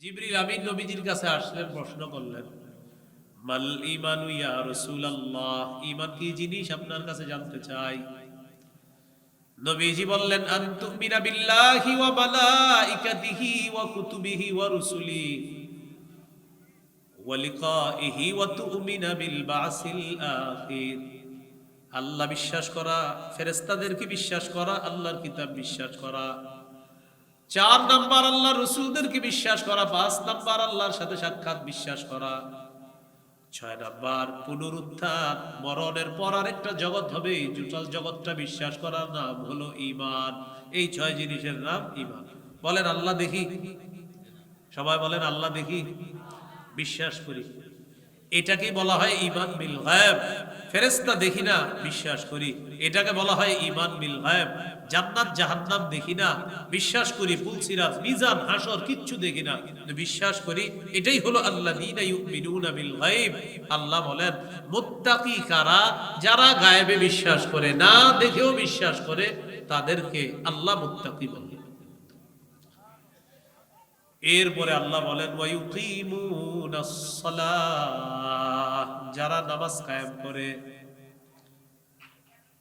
জিবরিল আমিন নবীজির কাছে আসলেন, প্রশ্ন করলেন, মাল ঈমানু ইয়া রাসূলুল্লাহ, ঈমান কি জিনিস আপনার কাছে জানতে চাই। নবীজি বললেন, আন তুমিনা বিল্লাহি ওয়া মালাইকাতিহি ওয়া কুতুবিহি ওয়া রুসুলিহি ওয়া লিকাইহি ওয়া তুমিনা বিল বাসিল আখির। আল্লাহ বিশ্বাস করা, ফেরেশতাদেরকে বিশ্বাস করা, আল্লাহর কিতাব বিশ্বাস করা। 4 নাম্বার আল্লাহর রাসূলদেরকে বিশ্বাস করা। 5 নাম্বার আল্লাহর সাথে সাক্ষাৎ বিশ্বাস করা। 6 নাম্বার পুনরুত্থান, মরণের পর আরেকটা জগৎ হবে, টোটাল জগৎটা বিশ্বাস করার নাম হলো ঈমান। এই 6 জিনিসের নাম ঈমান। বলেন আল্লাহ দেখি, সবাই বলেন আল্লাহ দেখি, বিশ্বাস করি। এটাকে বলা হয় ঈমান বিল গায়ব। ফেরেশতা দেখি না, বিশ্বাস করি, এটাকে বলা হয় ঈমান বিল গায়ব। জান্নাত জাহান্নাম দেখি না, বিশ্বাস করি। পুলসিরাত, মিজান, হাসর কিচ্ছু দেখি না, কিন্তু বিশ্বাস করি। এটাই হলো আল্লাযীনা ইউমিনুনা বিল গায়ব। আল্লাহ বলেন মুত্তাকি কারা, যারা গায়েবে বিশ্বাস করে, না দেখেও বিশ্বাস করে, তাদেরকে আল্লাহ মুত্তাকি বলেন। এরপরে আল্লাহ বলেন ওয়ায়ুকিমুনাস সালাহ, যারা নামাজ কায়েম করে।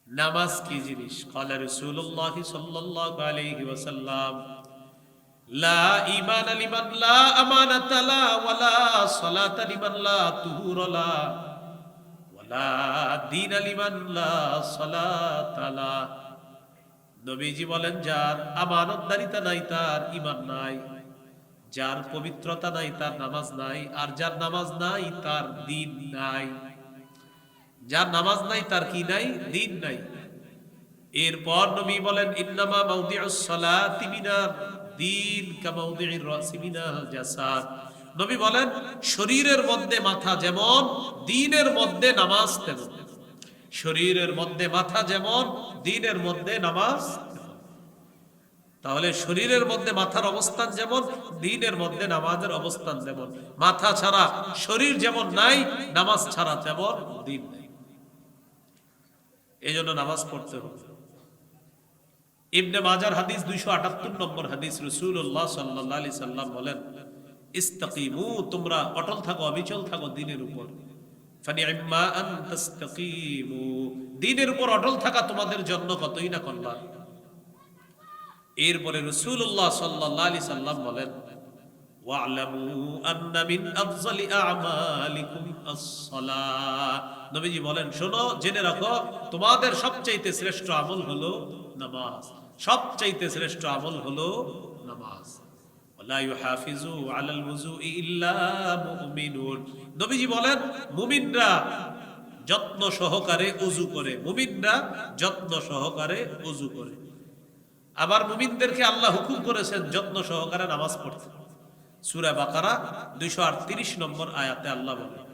নামাজ কি জিনিস? ক্বালা রাসূলুল্লাহ সাল্লাল্লাহু আলাইহি ওয়াসাল্লাম, লা ঈমানা লিমান লা আমানাতা লা ওয়ালা সালাতা লিমান লা তুহুরা লা ওয়ালা দীনা লিমান লা সালাতা লা। নবীজি বলেন, যার আমানতদারিতা নাই তার ঈমান নাই, যার পবিত্রতা নাই তার নামাজ নাই, আর যার নামাজ নাই তার দিন নাই। যার নামাজ নাই তার কি নাই? দিন নাই। এরপর নবী বলেন, ইন্নামা মাউদিউস সালাতি মিনার দিন কামাউদিউর রাসি মিনাল জাসাদ। নবী বলেন, শরীরের মধ্যে মাথা যেমন, দ্বীনের মধ্যে নামাজ তেমন। শরীরের মধ্যে মাথা যেমন, দ্বীনের মধ্যে নামাজ। তাহলে শরীরের মধ্যে মাথার অবস্থান যেমন, দ্বীনের মধ্যে নামাজের অবস্থান যেমন। মাথা ছাড়া শরীর যেমন নাই, নামাজ ছাড়া তেমন দ্বীন নাই। এই জন্য নামাজ পড়তে হবে। ইবনে মাজার হাদিস 278 নম্বর হাদিস, রাসূলুল্লাহ সাল্লাল্লাহু আলাইহি সাল্লাম বলেন, ইস্তাকিমু, তোমরা অটল থাকো, অবিচল থাকো দ্বীনের উপর। ফানি'ম্মা আন তাস্তাকিমু, দ্বীনের উপর অটল থাকা তোমাদের জন্য কতই না কল্যাণ। এরপরে রাসূলুল্লাহ সাল্লাল্লাহু আলাইহি সাল্লাম বলেন, ওয়া'লামু আন্না মিন আফযালি আ'মালিকুম আস-সালাহ। নবীজি বলেন, শোনো, জেনে রাখো, তোমাদের সবচাইতে শ্রেষ্ঠ আমল হলো নামাজ। সবচাইতে শ্রেষ্ঠ আমল হলো নামাজ। ওয়ালা ইউহাফিজু আলাল ওযুই ইল্লা মুমিনুন। নবীজি বলেন, মুমিনরা যত্ন সহকারে ওযু করে। মুমিনরা যত্ন সহকারে ওযু করে। আবার মুমিনদেরকে আল্লাহ হুকুম করেছেন যত্ন সহকারে নামাজ পড়তে। সূরা বাকারা 238 নম্বর আয়াতে আল্লাহ বলেন,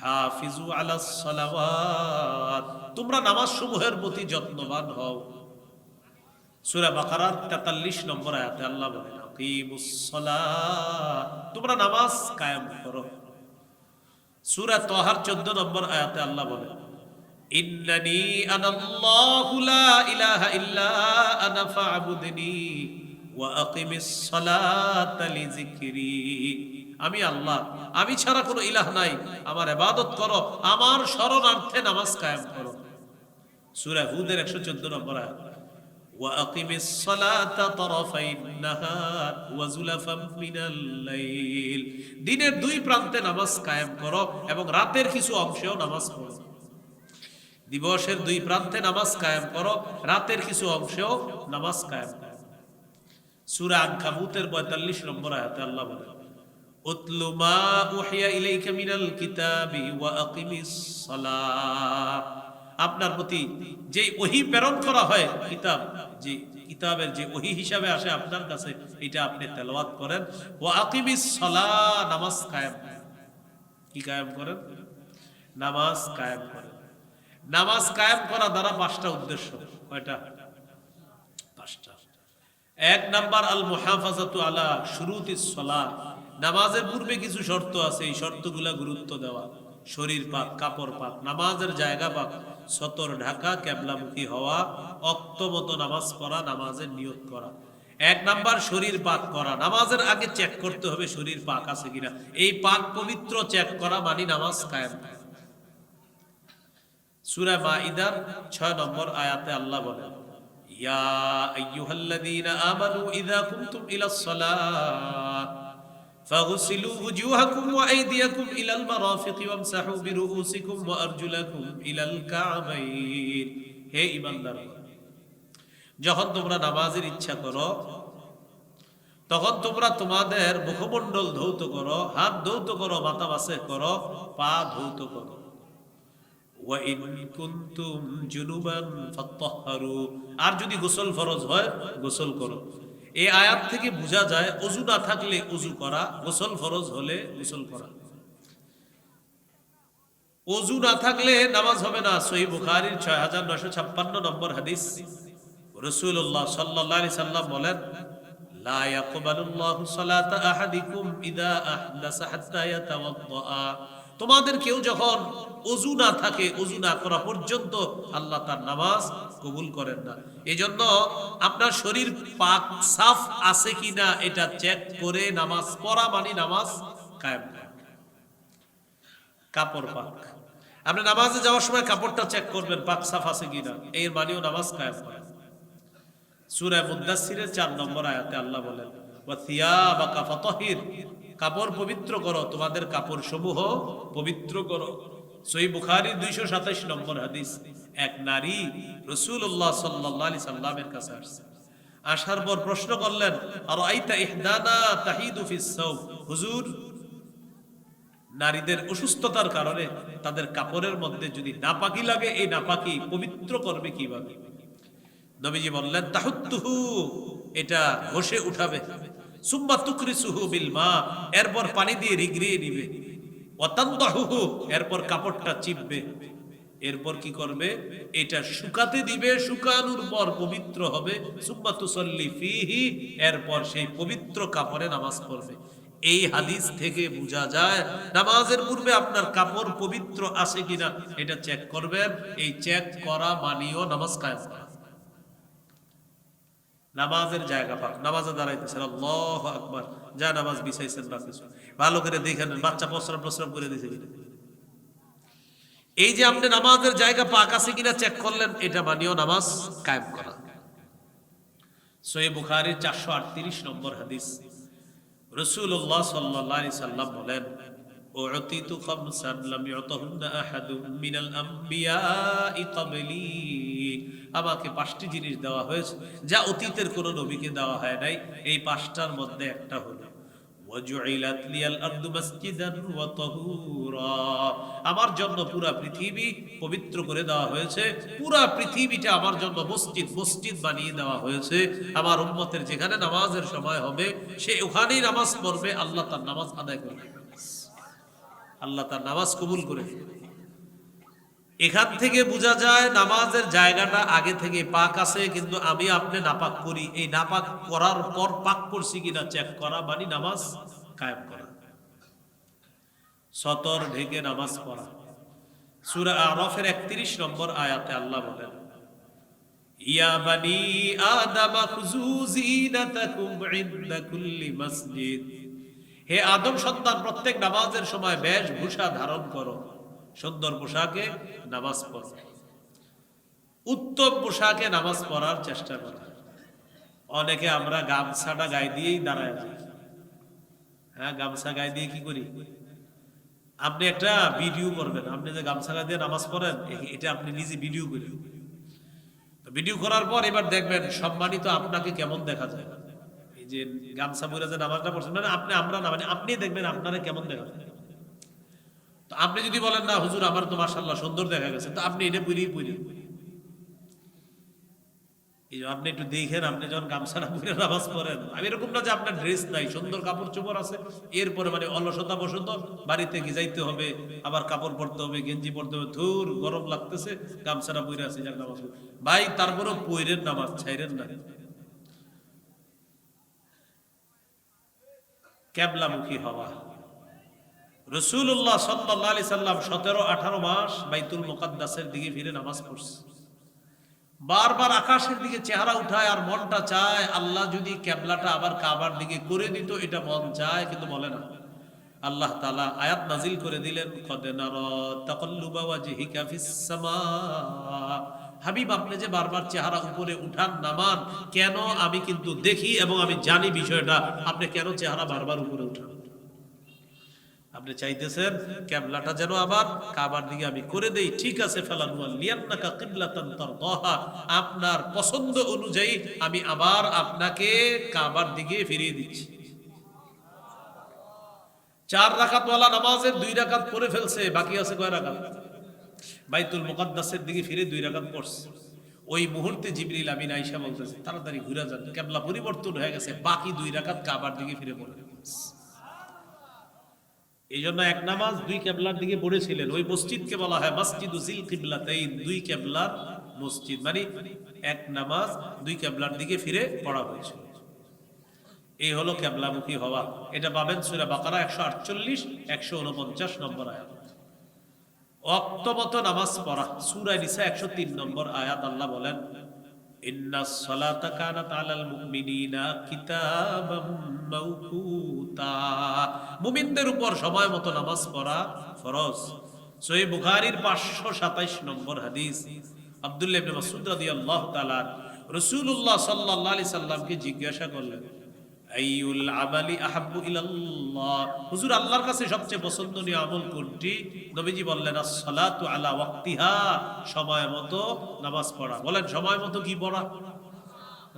হাফিজু আলাস সালাওয়াত, তোমরা নামাজ সমূহের প্রতি যত্নবান হও। সূরা বাকারার 43 নম্বর আয়াতে আল্লাহ বলেন, আকিমুস সালাত, তোমরা নামাজ কায়েম করো। সূরা তাহার 14 নম্বর আয়াতে আল্লাহ বলেন, ইন্নানি আনাল্লাহু লা ইলাহা ইল্লা আনা ফা'বুদনি ওয়া আকিমিস সালাতা লিযিকরি। আমি আল্লাহ, আমি ছাড়া কোনো ইলাহ নাই, আমার ইবাদত করো, আমার শরণার্থে নামাজ কায়েম করো। সূরা হুদের 114 নম্বর আয়াত, ওয়া আকিমিস সালাতা তারাফাইন নাহার ওয়া যুলাফাম মিনাল লাইল। দিনের দুই প্রান্তে নামাজ কায়েম করো এবং রাতের কিছু অংশেও নামাজ পড়ো। দিবসের দুই প্রান্তে নামাজ কায়েম করো, রাতের কিছু অংশেও নামাজ কায়েম করো। সূরা আনকাবুতের 45 নম্বর আয়াতে আল্লাহ বলেন, উতলু মা উহিয়া ইলাইকা মিনাল কিতাবি ওয়া আকিমিস সালাহ। আপনার প্রতি যে ওহী প্রেরণ করা হয়, কিতাব, যে কিতাবের যে ওহী হিসাবে আসে আপনার কাছে, এটা আপনি তেলাওয়াত করেন। ওয়া আকিমিস সালাহ, নামাজ কায়েম। কি কায়েম করেন? নামাজ কায়েম করেন। নামাজ কায়েম করা দ্বারা 5টা উদ্দেশ্য। কয়টা? 5টা। 1 নাম্বার আল মুহাফাজাতু আলা শুরুতিস সালাহ, নামাজের পূর্বে কিছু শর্ত আছে, এই শর্তগুলা গুরুত্ব দেওয়া। শরীর পাক, কাপড় পাক, নামাজের জায়গা পাক, সতর ঢাকা, কিবলামুখী হওয়া, ওয়াক্ত মতো নামাজ পড়া, নামাজের নিয়ত করা। এক নাম্বার শরীর পাক করা, নামাজের আগে চেক করতে হবে শরীর পাক আছে কিনা। এই পাক পবিত্র চেক করা মানে নামাজ কায়েম। সূরা মাইদার 6 নম্বর আয়াতে আল্লাহ বলেন, ইয়া আইয়ুহাল্লাযীনা আমানু ইযা কুমতুম ইলাস সালাহ ফাগসিলু ওয়ুজুহাকুম ওয়া আইদিয়াকুম ইলাল মারাফিকি ওয়ামসাহু বিরুউসিকুম ওয়া আরজুলাকুম ইলাল কা'বাইন। হে ঈমানদারগণ, যখন তোমরা নামাজের ইচ্ছা করো তখন তোমরা তোমাদের মুখমণ্ডল ধৌত করো, হাত ধৌত করো, মাথা মাসে করো, পা ধৌত করো। ওয়া ইন কুনতুম জুনুবান ফাত্তাহহারু, আর যদি গোসল ফরজ হয় গোসল করো। এই আয়াত থেকে বোঝা যায় ওযু না থাকলে ওযু করা, গোসল ফরজ হলে গোসল করা। ওযু না থাকলে নামাজ হবে না। সহিহ বুখারীর 6956 নম্বর হাদিস, রাসূলুল্লাহ সাল্লাল্লাহু আলাইহি সাল্লাম বলেন, লা ইয়াকবালুল্লাহু সালাতা আহাদিকুম ইযা আহদাসা হাত্তা ইয়াতাওয়াদ্দা। তোমাদের কেউ যখন ওযু না থাকে, ওযু না করা পর্যন্ত আল্লাহ তার নামাজ কবুল করেন না। এজন্য আপনার শরীর পাক সাফ আছে কিনা এটা চেক করে নামাজ পড়া মানে নামাজ কায়েম করা। কাপড় পাক, আপনি নামাজে যাওয়ার সময় কাপড়টা চেক করবেন পাক সাফ আছে কিনা, এর মানেও নামাজ কায়েম করা। সূরা মুদ্দাসসিরের 4 নম্বর আয়াতে আল্লাহ বলেন, ওয়া থিয়াবাকা ফাতাহির, কাপড় পবিত্র করো, তোমাদের কাপড় সমূহ পবিত্র করো। সহিহ বুখারীর 227 নম্বর হাদিস, এক নারী রাসূলুল্লাহ সাল্লাল্লাহু আলাইহি সাল্লামের কাছে আসছে। আসার পর প্রশ্ন করলেন, আরাইতা ইহদানা তাহিদু ফিস সাওব, হুজুর, নারীদের অসুস্থতার কারণে তাদের কাপড়ের মধ্যে যদি নাপাকি লাগে, এই নাপাকি পবিত্র করবে কিভাবে? নবীজি বললেন, তাহুত্তুহু, এটা ঘষে উঠাবে, সুম্মা তুকরিসুহু বিল মা, এরপর পানি দিয়ে রিগড়িয়ে নিবে, ওয়া তানদাহুহু, এরপর কাপড়টা চিপবে, এরপর কি করবে? এটা শুকাতে দিবে, শুকানোর পর পবিত্র হবে, সুম্মা তুসাল্লি ফিহি, এরপর সেই পবিত্র কাপড়ে নামাজ পড়বে। এই হাদিস থেকে বোঝা যায় নামাজের পূর্বে আপনার কাপড় পবিত্র আছে কিনা এটা চেক করবেন। এই চেক করা মানিও নামাজ কায়েম করা। নামাজের জায়গা পাক, নামাজে দাঁড়াইতেছেন, আল্লাহু আকবার, যা নামাজ বিছাইছেন না কিছু ভালো করে দেখেন, বাচ্চা প্রস্রাব করে দিয়েছে কিনা। এই যে আপনি নামাজের জায়গা পাক আছে কিনা চেক করলেন, এটা মানিও নামাজ কায়েম করা। সহিহ বুখারীর 438 নম্বর হাদিস, রাসূলুল্লাহ সাল্লাল্লাহু আলাইহি সাল্লাম বলেন, উতিতু খামসান লাম ইউতাহুন্না আহাদুম মিনাল আমবিয়াই ক্বাবলি, আমাকে 5টি জিনিস দেওয়া হয়েছে যা অতীতের কোন নবীকে দেওয়া হয় নাই। এই 5টার মধ্যে একটা হলো ওয়াজুইলাত লিয়াল আরদু মাসজিদান ওয়া তাহুরা, আমার জন্য পুরা পৃথিবী পবিত্র করে দেওয়া হয়েছে, পুরা পৃথিবীটা আমার জন্য মসজিদ বানিয়ে দেওয়া হয়েছে। আমার উম্মতের যেখানে নামাজের সময় হবে সে ওখানেই নামাজ পড়বে, আল্লাহ তার নামাজ আদায় করবে, আল্লাহ তার নামাজ কবুল করে। এখান থেকে বোঝা যায় নামাজের জায়গাটা আগে থেকে পাক আছে, কিন্তু আমি আপনি নাপাক করি। এই নাপাক করার পর পাক করছি কিনা চেক করা মানে নামাজ কায়েম করা। সতর ঢেকে নামাজ পড়া। সূরা আরাফের 31 নম্বর আয়াতে আল্লাহ বলেন, ইয়া বানি আদম খুযু যিনাতাকুম ইনদা কুল্লি মসজিদ, হে আদম সন্তান, প্রত্যেক নামাজের সময় বেশভূষা ধারণ করো, সুন্দর পোশাকে নামাজ পড়ো, উত্তম পোশাকে নামাজ পড়ার চেষ্টা করো। অনেকে আমরা গামছাটা গায়ে দিয়েই দাঁড়ায় যাই। হ্যাঁ, গামছা গায়ে দিয়ে কি করি? আপনি একটা ভিডিও করবেন, আপনি যে গামছা গায়ে দিয়ে নামাজ পড়েন, এটা আপনি নিজে ভিডিও করেন। ভিডিও করার পর এবার দেখবেন সম্মানিত আপনাকে কেমন দেখা যায়। এই যে গামছা পরে যে নামাজটা পড়ছেন, মানে আমরা না, মানে আপনি দেখবেন আপনারা কেমন দেখা যায়। তো আপনি যদি বলেন, না হুজুর আমার তো মাশাআল্লাহ সুন্দর দেখা গেছে, তো আপনি এটা বুঝি আপনি একটু দেখেন, আপনি যখন গামছাটা পরে নামাজ পড়েন, আমি এরকম না যে আপনার ড্রেস নাই, সুন্দর কাপড় চোপড় আছে, এরপরে মানে অলসতা বসত বাড়িতে যাইতে হবে, আবার কাপড় পরতে হবে, গেঞ্জি পরতে হবে, ধুর গরম লাগতেছে, গামছাটা পরে আছে, যাক নামাজ ভাই, তারপরেও পইরেন নামাজ, ছাইরেন না। কিবলামুখী হওয়া। রাসূলুল্লাহ সাল্লাল্লাহু আলাইহি সাল্লাম 17-18 মাস বাইতুল মুকাদ্দাসের দিকে ফিরে নামাজ পড়ছে। বারবার আকাশের দিকে চেহারা উঠায় আর মনটা চায় আল্লাহ যদি কেবলাটা আবার কাবার দিকে করে দিত, এটা মন চায় কিন্তু বলে না। আল্লাহ তাআলা আয়াত নাজিল করে দিলেন, কদ নারা তাকাল্লুবা ওয়াজহিকা ফিস সামা। হাবিব, আপনি যে বারবার চেহারা উপরে উঠান নামান কেন? আমি কিন্তু দেখি এবং আমি জানি বিষয়টা, আপনি কেন চেহারা বারবার উপরে উঠান? আপনি চাইতেছেন কিবলাটা যেন আবার কাবার দিকে আমি করে দেই। ঠিক আছে, ফালানুয়াল্লিয়ান্নাকা কিবলাতান তারদাহা, আপনার পছন্দ অনুযায়ী আমি আবার আপনাকে কাবার দিকে ফিরিয়ে দিচ্ছি। 4 রাকাত ওয়ালা নামাজের 2 রাকাত পড়ে ফেলছে, বাকি আছে কয় রাকাত? বাইতুল মুকাদ্দাসের দিকে ফিরে 2 রাকাত পড়ছে। ওই মুহূর্তে জিবরিল আমিন আয়েশা বলতেছে, তাড়াতাড়ি ঘুরে যান, কিবলা পরিবর্তন হয়ে গেছে, বাকি 2 রাকাত কাবার দিকে ফিরে পড়ে। এই জন্য এক নামাজ 2 কিবলার দিকে পড়েছিলেন। ওই মসজিদকে বলা হয় মসজিদু জিল কিবলাতাইন, 2 কিবলার মসজিদ, মানে এক নামাজ 2 কিবলার দিকে ফিরে পড়া হয়েছিল। এই হলো কিবলামুখী হওয়া। এটা পাবেন সূরা বাকারা 148 149 নম্বর আয়াত। ওয়াক্তমতো নামাজ পড়া, সূরা নিসা 103 নম্বর আয়াত। আল্লাহ বলেন, ইন্নাস সালাতা কানাত আলাল মুমিনিনা কিতাবাম মাওকুতা, মুমিনদের উপর সময় মতো নামাজ পড়া ফরজ। সহিহ বুখারীর 527 নম্বর হাদিস। আব্দুল্লাহ ইবনে মাসউদ রাদিয়াল্লাহু তাআলা রাসূলুল্লাহ সাল্লাল্লাহু আলাইহি সাল্লামকে জিজ্ঞাসা করলেন, আইয়ুল আমালি আহাব্বু ইলাল্লাহ, হুজুর আল্লাহর কাছে সবচেয়ে পছন্দনীয় আমল কোনটি? নবীজি বললেন, আস-সালাতু আলা ওয়াক্তিহা, সময় মতো নামাজ পড়া। বলেন, সময় মতো কি পড়া?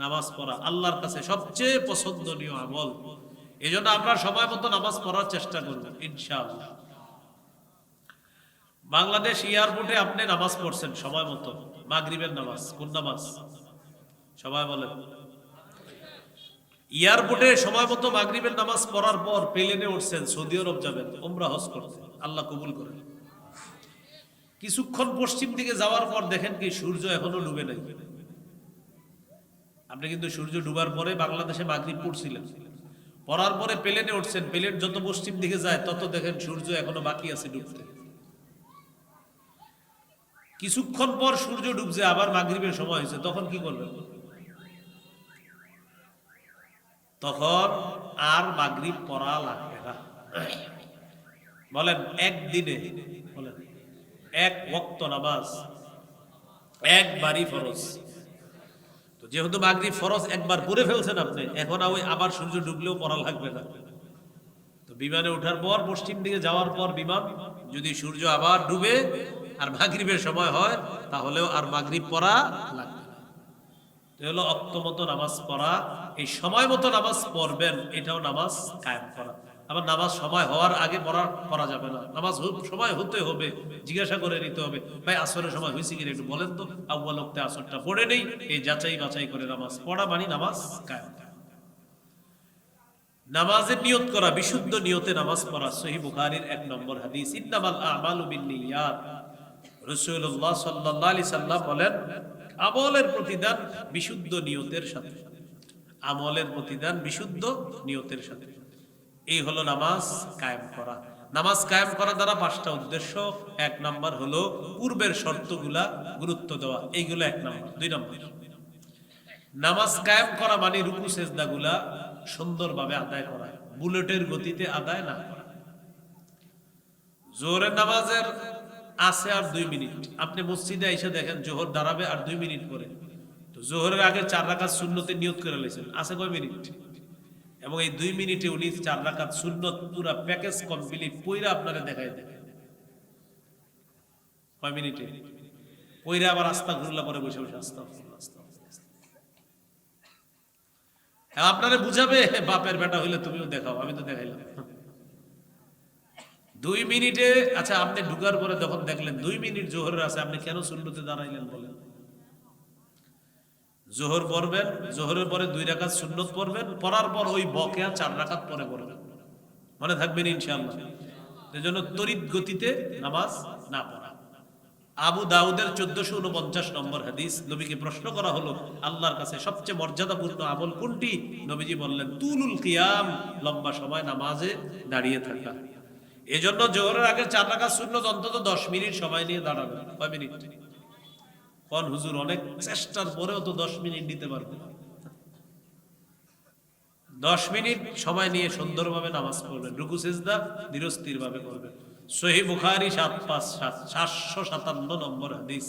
নামাজ পড়া আল্লাহর কাছে সবচেয়ে পছন্দনীয় আমল। এজন্য আমরা সময় মতো নামাজ পড়ার চেষ্টা করব ইনশাআল্লাহ। বাংলাদেশ এয়ারপোর্টে আপনি নামাজ পড়ছেন সময় মতো, মাগরিবের নামাজ। কোন নামাজ? সবাই বলেন। এয়ারপোর্টে সময় মতো মাগরিবের নামাজ পড়ার পর প্লেনে উঠছেন, সৌদি আরব যাবেন উমরা হজ করতে, আল্লাহ কবুল করেন। কিছুক্ষণ পশ্চিম দিকে যাওয়ার পর দেখেন কি সূর্য এখনো ডুবে নাই। আপনি কিন্তু সূর্য ডুবার পরে বাংলাদেশে মাগরিব পড়ছিলেন, পড়ার পরে প্লেনে উঠছেন, প্লেন যত পশ্চিম দিকে যায় তত দেখেন সূর্য এখনো বাকি আছে ডুবতে। কিছুক্ষণ পর সূর্য ডুবছে, আবার মাগরিবের সময় হয়েছে, তখন কি করবেন? তখন আর মাগরিব পড়া লাগবে না। বলেন, একদিনে বলেন এক ওয়াক্ত নামাজ একবারই ফরজ। তো যেহেতু মাগরিব ফরজ একবার পড়ে ফেলছেন আপনি, এখন ওই আবার সূর্য ডুবলেও পড়া লাগবে না। তো বিমানে ওঠার পর পশ্চিম দিকে যাওয়ার পর বিমান যদি সূর্য আবার ডুবে আর মাগরিবের সময় হয়, তাহলেও আর মাগরিব পড়া লাগবে না। তো হলো অক্ত মতো নামাজ পড়া। এই সময় মতো নামাজ পড়বেন, এটাও নামাজ কায়েম করা। আবার নামাজ সময় হওয়ার আগে পড়া যাবে না, নামাজ সময় হতে হবে, জিজ্ঞাসা করে নিতে হবে, ভাই আসরের সময় হয়েছে কিনা একটু বলেন তো, আউয়াল ওয়াক্তে আসরটা পড়ে নেই। এই যাচাই বাছাই করে নামাজ পড়া মানে নামাজ কায়েম। নামাজের নিয়ত করা, বিশুদ্ধ নিয়তে নামাজ পড়া। সহিহ বুখারীর 1 নম্বর হাদিস, ইন্নামাল আমালু বিন্নিয়াত। রাসূলুল্লাহ সাল্লাল্লাহু আলাইহি সাল্লাম বলেন, আমলের প্রতিদান বিশুদ্ধ নিয়তের সাথে। আমলের প্রতিদান বিশুদ্ধ নিয়তের সাথে। এই হলো নামাজ কায়েম করা। নামাজ কায়েম করা দ্বারা 5টা উদ্দেশ্য। 1 নাম্বার হলো পূর্বের শর্তগুলা গুরুত্ব দেওয়া, এইগুলো 1 নাম্বার। 2 নাম্বার, নামাজ কায়েম করা মানে রুকু সেজদাগুলা সুন্দরভাবে আদায় করা, বুলেটের গতিতে আদায় না করা। জোহরের নামাজের আছে আর 2 মিনিট, আপনি মসজিদে এসে দেখেন জোহর দাঁড়াবে আর 2 মিনিট পরে, তো জোহরের আগে 4 রাকাত সুন্নতে নিয়ত করে লেছেন, আছে কয় মিনিট? এবং এই 2 মিনিটে উনি 4 রাকাত সুন্নত পুরা প্যাকেজ কমপ্লিট পয়রা আপনারে দেখাই দেন। কয় মিনিটে পয়রা আবার আস্তাগফিরুল্লাহ পরে বসে বসে আস্তাগফিরুল্লাহ। হ্যাঁ, আপনারে বুঝাবে, বাপের বেটা হইলে তুমিও দেখাও, আমি তো দেখাইলাম। 2 মিনিটে, আচ্ছা আপনি ঢুকার পরে যখন দেখলেন 2 মিনিট জোহরের আছে, আপনি কেন সুন্নতে দাঁড়াইলেন বলেন? জোহর পড়বেন, জোহরের পরে 2 রাকাত সুন্নত পড়বেন, পড়ার পর ওই বকেয়া 4 রাকাত পরে পড়বেন, মনে থাকবেন ইনশাআল্লাহ। এজন্য তড়িৎ গতিতে নামাজ না পড়া। আবু দাউদের 1449 নম্বর হাদিস। নবীকে প্রশ্ন করা হলো, আল্লাহর কাছে সবচেয়ে মর্যাদাপূর্ণ আমল কোনটি? নবীজি বললেন, তুলুল কিয়াম, লম্বা সময় নামাজে দাঁড়িয়ে থাকা। এজন্য জোহরের আগে 4 রাকাত সুন্নত অন্তত 10 মিনিট সময় নিয়ে দাঁড়াবেন। কয় মিনিট? কোন হুজুর অনেক চেষ্টার পরেও তো 10 মিনিট নিতে পারবে না। 10 মিনিট সময় নিয়ে সুন্দরভাবে নামাজ পড়বেন, রুকু সিজদা ধীরস্থির ভাবে করবেন। সহিহ বুখারী 757 নম্বর হাদিস।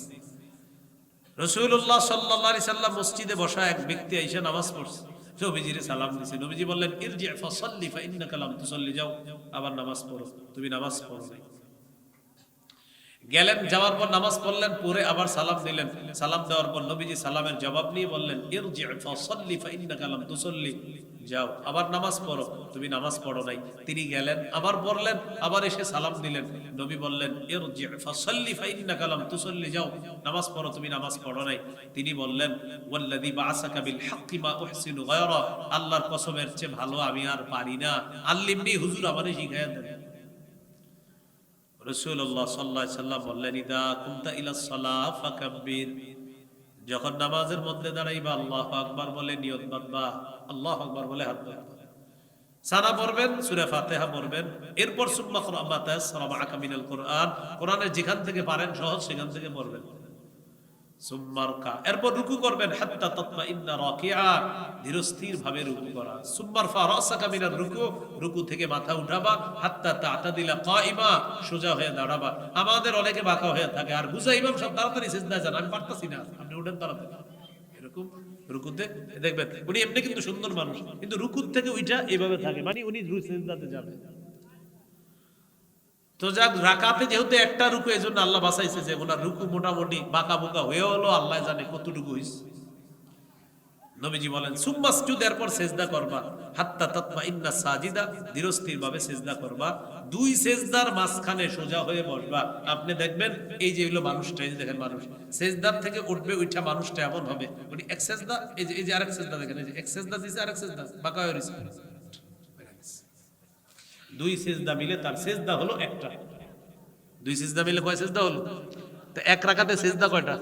রাসূলুল্লাহ সাল্লাল্লাহু আলাইহি সাল্লাম মসজিদে বসা এক ব্যক্তি আইসা নামাজ পড়ছে, নবীজির সালাম দিছে। নবীজি বললেন ইরজি ফাসাল্লি ফাইন্নাকা লাম তুসাল্লি, যাও আবার নামাজ পড়ো, তুমি নামাজ পড়ো নাই। গেলেন, যাওয়ার পর নামাজ পড়লেন, পরে আবার সালাম দিলেন। সালাম দেওয়ার পর নবীজি সালামের জবাব নিয়ে বললেন ইরজি ফাসাল্লি ফাইন্নাকা লাম তুসাল্লি, যাও আবার নামাজ পড়ো, তুমি নামাজ পড়ো নাই। তিনি গেলেন, আবার পড়লেন, আবার এসে সালাম দিলেন। নবী বললেন ইরজি ফাসাল্লি ফাইন্নাকা লাম তুসাল্লি, যাও নামাজ পড়ো, তুমি নামাজ পড়ো নাই। তিনি বললেন ওয়াল্লাযী বাআসাকা বিল হাক্কি মা উহসিনু গায়রা, আল্লাহর কসমের চেয়ে ভালো আমি আর পারি না, আল্লিমনি, হুজুর আমারে শিখায়া দেন। রাসূলুল্লাহ সাল্লাল্লাহু আলাইহি সাল্লাম বললেন ইদা কুনতা ইলাস সালাহ ফাকাব্বির, যখন নামাজের মধ্যে দাঁড়াইবা আল্লাহু আকবার বলে নিয়ত বাঁধবা, আল্লাহু আকবার বলে হাত বাঁধবা। সানা পড়বেন, সূরা ফাতিহা পড়বেন, এরপর সুম্মা ক্রা মা তায়াসসারা মাআকা মিনাল কুরআন, কোরআনের যেখান থেকে পারেন সহজ সেখান থেকে পড়বেন। সুম্মা রকা, এরপর রুকু করবেন, হাত্তা তাতমাইন্না রাকিআ, ধীরস্থির ভাবে রুকু করা। সুম্মা রফা রাসাকা মিনার রুকু, রুকু থেকে মাথা উঠাবা, হাত্তা তা'তাদিলা কাইমা, সোজা হয়ে দাঁড়াবা। আমাদের অনেকে বাঁকা হয়ে থাকে, আর বুঝা ইমাম সব তাড়াতাড়ি সিজদায় যান, আমি পারতাছি না, আপনি উঠেন তাড়াতাড়ি। এরকম রুকুতে দেখবেন উনি এমনি কিন্তু সুন্দর মানুষ, কিন্তু রুকুর থেকে উঠা এইভাবে থাকে, মানে উনি সিজদাতে যাবে। তো যাক, রাকাতে যেহেতু একটা রুকু, এজন্য আল্লাহ বাঁচাইছে যে ওনার রুকু মোটামুটি বাঁকা বোকা হয়ে হলো, আল্লাহ জানে কতটুকু হইছে। নবীজি বলেন সুম্মাসজুদ, এরপর সিজদা করবা, হাত্তা তাতমাইন্না সাজিদা, ধীরস্থির ভাবে সিজদা করবা। দুই সিজদার মাঝখানে সোজা হয়ে বসবা। আপনি দেখবেন এই যে হলো মানুষটা, এই যে দেখেন মানুষ সিজদার থেকে উঠবে, উঠা মানুষটা এমন হবে, উনি এক সিজদা, এই যে আরেক সিজদা দেখেন, এই যে এক সিজদা দিছে, আরেক সিজদা বাঁকা হয়ে রইছে। দুই সিজদা মিলে তার সিজদা হলো একটা। দুই সিজদা মিলে কয় সিজদা হলো? তো এক রাকাতে সিজদা কয়টা?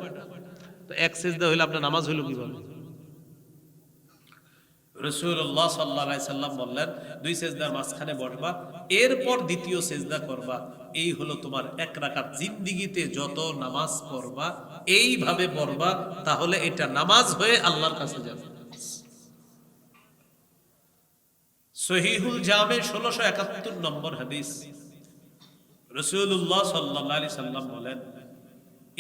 তো এক সিজদা হইলে আপনার নামাজ হইল কিভাবে? রাসূলুল্লাহ সাল্লাল্লাহু আলাইহি সাল্লাম বললেন দুই সিজদার মাঝখানে বসবা, এরপর দ্বিতীয় সিজদা করবা। এই হলো তোমার এক রাকাত। জিন্দেগিতে যত নামাজ পড়বা এইভাবে পড়বা, তাহলে এটা নামাজ হয়ে আল্লাহর কাছে যাবে। সহিহুল জামে 1671 নম্বর হাদিস। রাসূলুল্লাহ সাল্লাল্লাহু আলাইহি সাল্লাম বলেন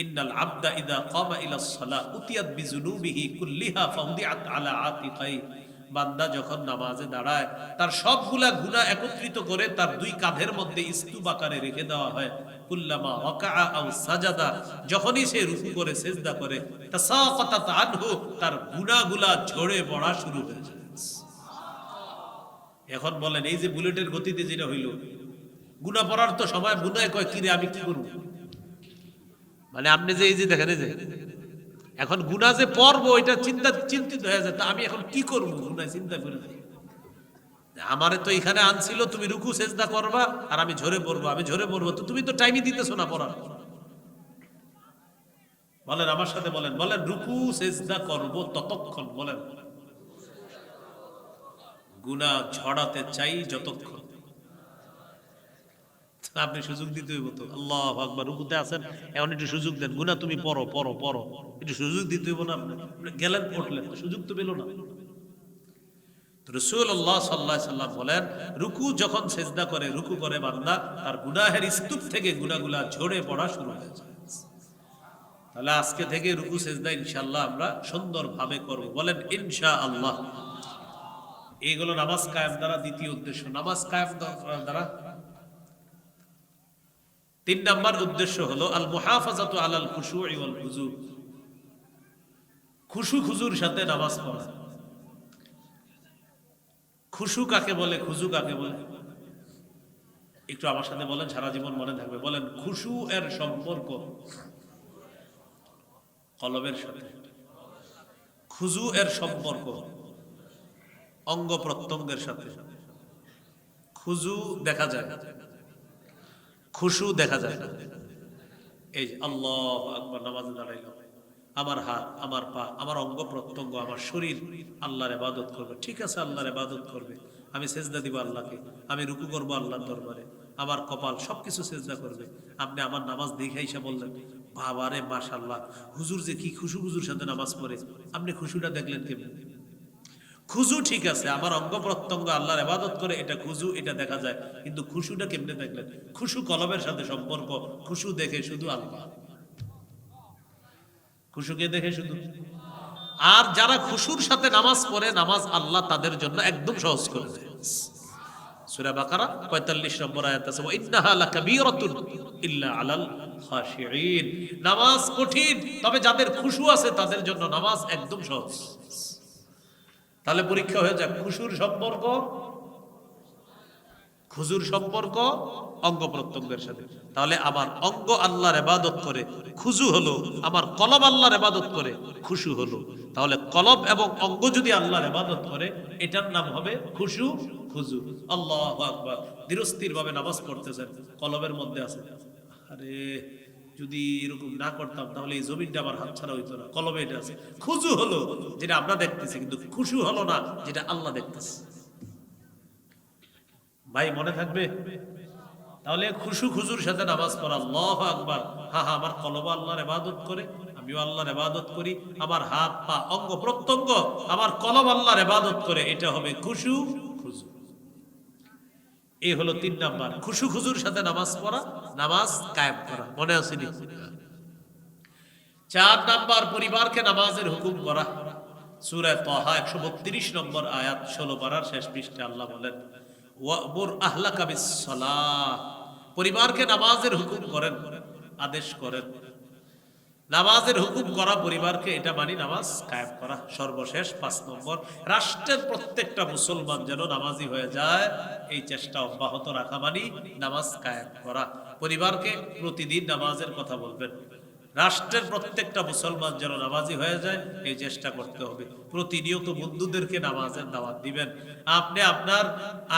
ইন্নাল আবদা ইযা কামা ইলাস সালাহ উতিয়াত বিযুনুবিহি কুল্লিহা ফাউদিআত আলা আতিকাই, বান্দা যখন নামাজে দাঁড়ায় তার সবগুলা গুনাহ একত্রিত করে তার দুই কাঁধের মধ্যে স্তূপ আকারে রেখে দেওয়া হয়। কুল্লামা রাকাআ আও সাজাদা, যখনই সে রুকু করে সিজদা করে, তাসাকাতাত আনহু, তার গুনাহগুলা ঝরে পড়া শুরু হয়ে যায়। এখন বলেন এই যে বুলেটের গতিতে যেটা হইল, গুনাহ পড়ার তো সময় গুনায় কয় কিরে আমি কি করব, মানে আপনি যে এই যে দেখেন এই যে এখন গুনাহ যে পড়বো এটা চিন্তিত হয়ে যায়, তা আমি এখন কি করব, গুনাহ চিন্তা করে আমারে তো এখানে আনছিল তুমি রুকু সিজদা করবা আর আমি ঝরে পড়বো, আমি ঝরে পড়বো, তো তুমি তো টাইমই দিতেছো না পড়ার। বলেন আমার সাথে বলেন, বলেন রুকু সিজদা করব ততক্ষণ, বলেন গুনাহ ঝড়াতে চাই যতক্ষণ। আপনি সুযোগ দিতে হইব তো, আল্লাহু আকবার, রুকুতে আছেন এখন একটু সুযোগ দেন, গুনাহ তুমি পড়ো পড়ো পড়ো, একটু সুযোগ দিতে হইব না? আপনি গেলেন পড়লেন, সুযোগ তো পেল না। রাসূলুল্লাহ সাল্লাল্লাহু আলাইহি সাল্লাম বলেন রুকু যখন সিজদা করে, রুকু করে বান্দা, তার গুনাহের স্তূপ থেকে গুনাহগুলা ঝরে পড়া শুরু হয়ে যায়। তাহলে আজকে থেকে রুকু সিজদা ইনশাআল্লাহ আমরা সুন্দরভাবে করব, বলেন ইনশাআল্লাহ। এইগুলো নামাজ কায়েম দ্বারা দ্বিতীয় উদ্দেশ্য। নামাজ কায়েম দ্বারা 3 নাম্বার উদ্দেশ্য হলো আল মুহাফাজাতু আলাল খুশুই ওয়াল হুজু, খুশু খুজুর সাথে নামাজ পড়া। খুশু কাকে বলে, খুজু কাকে বলে? একটু আমার সাথে বলেন, সারা জীবন মনে থাকবে। বলেন খুশু এর সম্পর্ক কলবের সাথে, খুজু এর সম্পর্ক অঙ্গ প্রত্যঙ্গের সাথে। খুজু দেখা যায়, খুশু দেখা যায় না। এই যে আল্লাহু আকবার, নামাজে দাঁড়াইলাম, আমার হাত, আমার পা, আমার অঙ্গ প্রত্যঙ্গ, আমার শরীর আল্লাহর ইবাদত করবে। ঠিক আছে, আল্লাহর ইবাদত করবে, আমি সিজদা দিব আল্লাহকে, আমি রুকু করব আল্লাহর দরবারে, আমার কপাল সবকিছু সিজদা করবে। আপনি আমার নামাজ দেখে এসে বললেন বাবারে মাশাআল্লাহ, হুজুর যে কি খুশু হুজুর সাথে নামাজ পড়ে, আপনি খুশুটা দেখলেন কেমন? খুজু ঠিক আছে, আমার অঙ্গ প্রত্যঙ্গ আল্লাহর ইবাদত করে, এটা খুজু, এটা দেখা যায়, কিন্তু খুশুটা কেমনে দেখলেন? খুশু কলবের সাথে সম্পর্ক, খুশু দেখে শুধু আল্লাহ, খুশুকে দেখে শুধু। আর যারা খুশুর সাথে নামাজ পড়ে, নামাজ আল্লাহ তাদের জন্য একদম সহজ করে দেয়। সূরা বাকারা ৪৫ নম্বর আয়াত আছে, ওয়া ইন্নাহা লাকাবীরাতুন ইল্লা আলাল খাশিঈন। নামাজ কঠিন, তবে যাদের খুশু আছে তাদের জন্য নামাজ একদম সহজ। তাহলে পরীক্ষা হয়ে যাক, খুশুর সম্পর্ক, খুজুর সম্পর্ক অঙ্গ প্রত্যঙ্গের সাথে। তাহলে আমার অঙ্গ আল্লাহর ইবাদত করে খুজু হলো, আমার কলব আল্লাহর ইবাদত করে খুশু হলো। তাহলে কলব এবং অঙ্গ যদি আল্লাহর ইবাদত করে, এটার নাম হবে খুশু খুজু। আল্লাহু আকবার। ধীরস্থির ভাবে নামাজ পড়তেছেন, কলবের মধ্যে আছে, আরে যদি এরকম না করতাম তাহলে এই জমিনটা আমার হাতছাড়া হইতো না, কলবে এটা আছে। খুজু হলো যেটা আমরা দেখতেছি, কিন্তু খুশু হলো না যেটা আল্লাহ দেখতেছে। ভাই মনে থাকবে? তাহলে খুশু খুজুর সাথে নামাজ পড়া, আল্লাহু আকবার। হ্যাঁ হ্যাঁ, আমার কলব আল্লাহর ইবাদত করে, আমিও আল্লাহর ইবাদত করি, আমার হাত পা অঙ্গ প্রত্যঙ্গ আমার কলব আল্লাহর ইবাদত করে, এটা হবে খুশু খুজু। এই হলো ৩ নাম্বার, খুশু খুজুর সাথে নামাজ পড়া, নামাজ কায়েম করা। মনে আছে নি? ৪ নাম্বার, পরিবারকে নামাজের হুকুম করা। সূরা তাহা ১৩২ নম্বর আয়াত, ১৬ পারার শেষ পৃষ্ঠাে আল্লাহ বলেন, ওয়া'মুর আহলাকা বিস-সালাহ, পরিবারকে নামাজের হুকুম করেন, আদেশ করেন। নামাজের হুকুম করা পরিবারকে, এটা মানি নামাজ কায়েম করা। সর্বশেষ ৫ নম্বর, রাষ্ট্রের প্রত্যেকটা মুসলমান যেন নামাজি হয়ে যায়, এই চেষ্টা অব্যাহত রাখা মানি নামাজ কায়েম করা। পরিবারকে প্রতিদিন নামাজের কথা বলবেন, রাষ্ট্রের প্রত্যেকটা মুসলমান যেন নামাজি হয়ে যায়, এই চেষ্টা করতে হবে। প্রতিনিয়ত বন্ধুদেরকে নামাজের দাওয়াত দিবেন, আপনি আপনার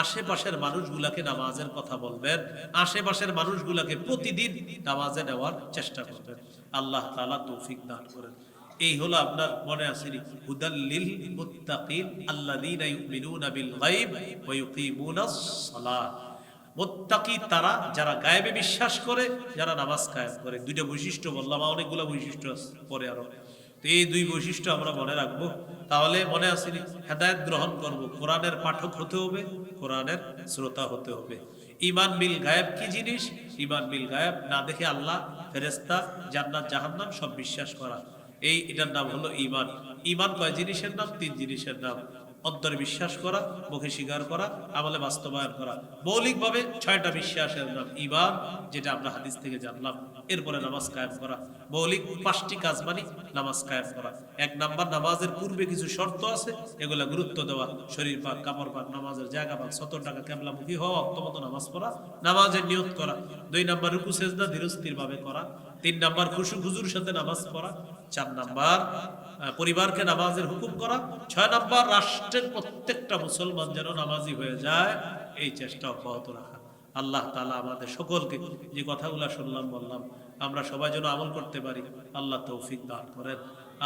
আশেপাশের মানুষগুলাকে নামাজের কথা বলবেন, আশেপাশের মানুষগুলাকে প্রতিদিন নামাজে নেওয়ার চেষ্টা করবেন। আল্লাহ তাআলা তৌফিক দান করেন। এই হলো আপনার, মনে আছে নি, হুদাল্লিল মুত্তাকিন আল্লাযীনা ইউমিনুনা বিল গায়ব ওয়া ইউকিমুনাস সালাহ। মুত্তাকি তারা যারা গায়েবে বিশ্বাস করে, যারা নামাজ কায়েম করে। ২টা বৈশিষ্ট্য বললাম, অনেকগুলো বৈশিষ্ট্য আছে পরে আরো। তো এই ২ বৈশিষ্ট্য আমরা মনে রাখবো। তাহলে মনে আছে নি, হেদায়েত গ্রহণ করব, কোরআনের পাঠক হতে হবে, কোরআনের শ্রোতা হতে হবে। ঈমান বিল গায়েব কি জিনিস? ঈমান বিল গায়েব, না দেখে আল্লাহ, ফেরেশতা, জান্নাত জাহান্নাম সব বিশ্বাস করা, এটার নাম হলো ঈমান। ঈমান কয় জিনিসের নাম? ৩ জিনিসের নাম। অন্তরে বিশ্বাস করা, মুখে স্বীকার করা, আমলে বাস্তবায়ন করা। মৌলিকভাবে ৬টা বিশ্বাসের নাম ঈমান, যেটা আমরা হাদিস থেকে জানলাম। এরপরে নামাজ কায়েম করা, মৌলিক ৫টি কাজ মানি নামাজ কায়েম করা। ১ নাম্বার, নামাজের পূর্বে কিছু শর্ত আছে, এগুলা গুরুত্ব দেওয়া, শরীর পাক, কাপড় পাক, নামাজের জায়গা পাক, ৭০ টাকা কেবলামুখী হওয়া, অক্তমত নামাজ পড়া, নামাজের নিয়ত করা। ২ নাম্বার, রুকু সেজদা ধীরস্থির ভাবে করা। ৩ নাম্বার, খুশু খুজুর সাথে নামাজ পড়া। ৪ নাম্বার, পরিবারকে নামাজের হুকুম করা। ৬ নাম্বার, রাষ্ট্রের প্রত্যেকটা মুসলমান যেন নামাজি হয়ে যায়, এই চেষ্টা অব্যাহত রাখা। আল্লাহ তাআলা আমাদের সকলকে যে কথাগুলো শুনলাম বললাম, আমরা সবাই যেন আমল করতে পারি, আল্লাহ তৌফিক দান করেন।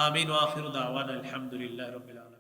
আমিন ওয়া আখিরু দাওয়ানা আলহামদুলিল্লাহি রাব্বিল আলামিন।